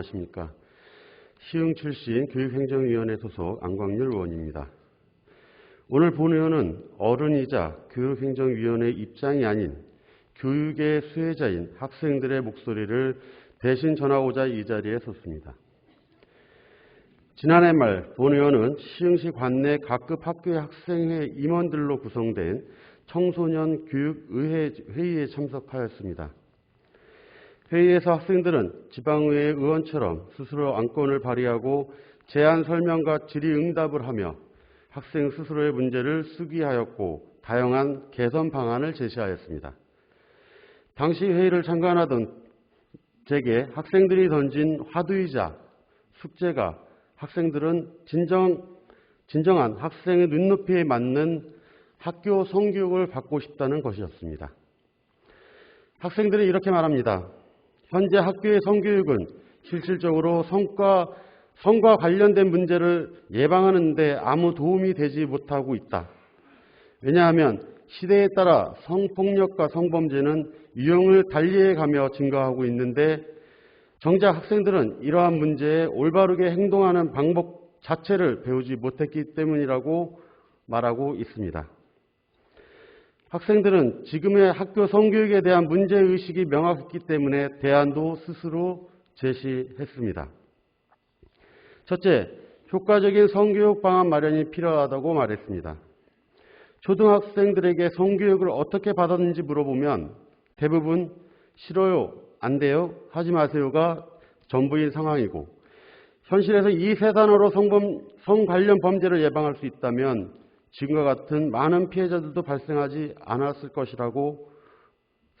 안녕하십니까. 시흥 출신 교육행정위원회 소속 안광률 의원입니다. 오늘 본의원은 어른이자 교육행정위원회 입장이 아닌 교육의 수혜자인 학생들의 목소리를 대신 전하고자 이 자리에 섰습니다. 지난해 말 본의원은 시흥시 관내 각급 학교의 학생회 임원들로 구성된 청소년 교육의회 회의에 참석하였습니다. 회의에서 학생들은 지방의회 의원처럼 스스로 안건을 발의하고 제안 설명과 질의응답을 하며 학생 스스로의 문제를 수기하였고 다양한 개선 방안을 제시하였습니다. 당시 회의를 참관하던 제게 학생들이 던진 화두이자 숙제가 학생들은 진정한 학생의 눈높이에 맞는 학교 성교육을 받고 싶다는 것이었습니다. 학생들이 이렇게 말합니다. 현재 학교의 성교육은 실질적으로 성과 관련된 문제를 예방하는 데 아무 도움이 되지 못하고 있다. 왜냐하면 시대에 따라 성폭력과 성범죄는 유형을 달리해가며 증가하고 있는데 정작 학생들은 이러한 문제에 올바르게 행동하는 방법 자체를 배우지 못했기 때문이라고 말하고 있습니다. 학생들은 지금의 학교 성교육에 대한 문제의식이 명확했기 때문에 대안도 스스로 제시했습니다. 첫째, 효과적인 성교육 방안 마련이 필요하다고 말했습니다. 초등학생들에게 성교육을 어떻게 받았는지 물어보면 대부분 싫어요, 안 돼요, 하지 마세요가 전부인 상황이고 현실에서 이 세 단어로 성 관련 범죄를 예방할 수 있다면 지금과 같은 많은 피해자들도 발생하지 않았을 것이라고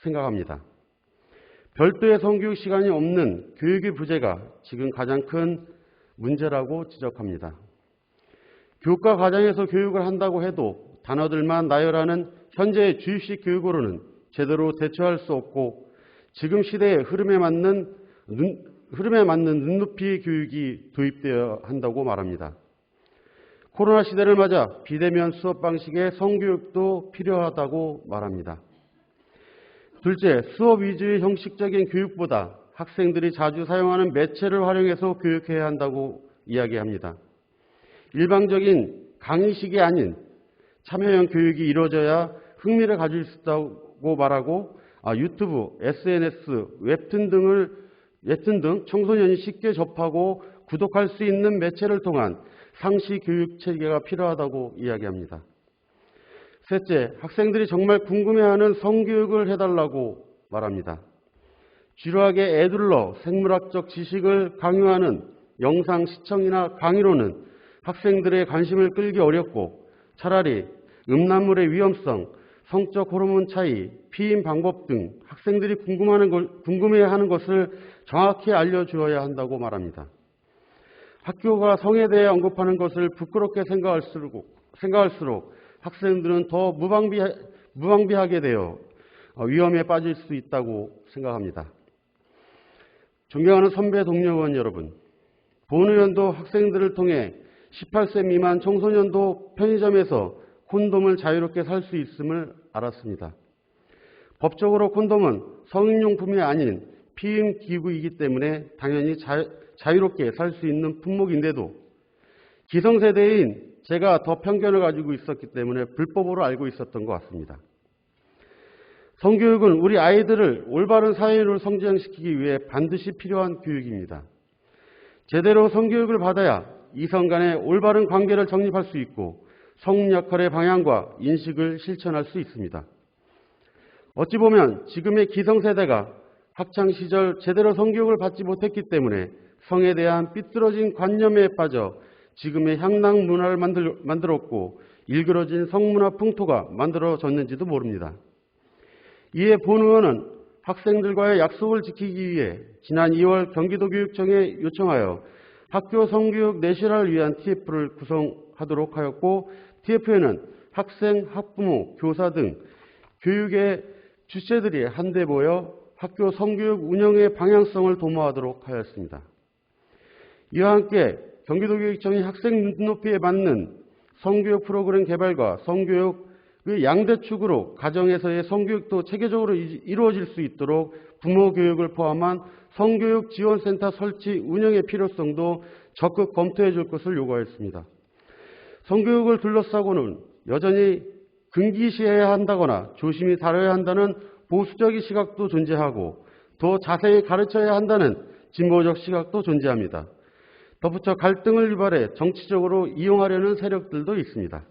생각합니다. 별도의 성교육 시간이 없는 교육의 부재가 지금 가장 큰 문제라고 지적합니다. 교육과 과정에서 교육을 한다고 해도 단어들만 나열하는 현재의 주입식 교육으로는 제대로 대처할 수 없고 지금 시대의 흐름에 맞는 눈높이 교육이 도입되어야 한다고 말합니다. 코로나 시대를 맞아 비대면 수업 방식의 성교육도 필요하다고 말합니다. 둘째, 수업 위주의 형식적인 교육보다 학생들이 자주 사용하는 매체를 활용해서 교육해야 한다고 이야기합니다. 일방적인 강의식이 아닌 참여형 교육이 이루어져야 흥미를 가질 수 있다고 말하고 유튜브, SNS, 웹툰 등 청소년이 쉽게 접하고 구독할 수 있는 매체를 통한 상시 교육 체계가 필요하다고 이야기합니다. 셋째, 학생들이 정말 궁금해하는 성교육을 해달라고 말합니다. 지루하게 애둘러 생물학적 지식을 강요하는 영상 시청이나 강의로는 학생들의 관심을 끌기 어렵고 차라리 음란물의 위험성, 성적 호르몬 차이, 피임 방법 등 학생들이 궁금해하는 것을 정확히 알려주어야 한다고 말합니다. 학교가 성에 대해 언급하는 것을 부끄럽게 생각할수록 학생들은 더 무방비하게 되어 위험에 빠질 수 있다고 생각합니다. 존경하는 선배 동료 의원 여러분, 본의원도 학생들을 통해 18세 미만 청소년도 편의점에서 콘돔을 자유롭게 살 수 있음을 알았습니다. 법적으로 콘돔은 성인용품이 아닌 피임 기구이기 때문에 당연히 자유롭게 살 수 있는 품목인데도 기성세대인 제가 더 편견을 가지고 있었기 때문에 불법으로 알고 있었던 것 같습니다. 성교육은 우리 아이들을 올바른 사회인으로 성장시키기 위해 반드시 필요한 교육입니다. 제대로 성교육을 받아야 이성 간의 올바른 관계를 정립할 수 있고 성 역할의 방향과 인식을 실천할 수 있습니다. 어찌 보면 지금의 기성세대가 학창시절 제대로 성교육을 받지 못했기 때문에 성에 대한 삐뚤어진 관념에 빠져 지금의 향락 문화를 만들었고 일그러진 성문화 풍토가 만들어졌는지도 모릅니다. 이에 본 의원은 학생들과의 약속을 지키기 위해 지난 2월 경기도교육청에 요청하여 학교 성교육 내실화를 위한 TF를 구성하도록 하였고 TF에는 학생, 학부모, 교사 등 교육의 주체들이 한데 모여 학교 성교육 운영의 방향성을 도모하도록 하였습니다. 이와 함께 경기도교육청이 학생 눈높이에 맞는 성교육 프로그램 개발과 성교육 그 양대축으로 가정에서의 성교육도 체계적으로 이루어질 수 있도록 부모 교육을 포함한 성교육 지원센터 설치 운영의 필요성도 적극 검토해 줄 것을 요구하였습니다. 성교육을 둘러싸고는 여전히 금기시해야 한다거나 조심히 다뤄야 한다는 보수적인 시각도 존재하고 더 자세히 가르쳐야 한다는 진보적 시각도 존재합니다. 덧붙여 갈등을 유발해 정치적으로 이용하려는 세력들도 있습니다.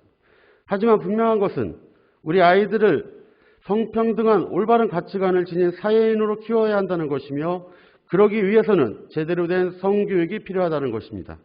하지만 분명한 것은 우리 아이들을 성평등한 올바른 가치관을 지닌 사회인으로 키워야 한다는 것이며 그러기 위해서는 제대로 된 성교육이 필요하다는 것입니다.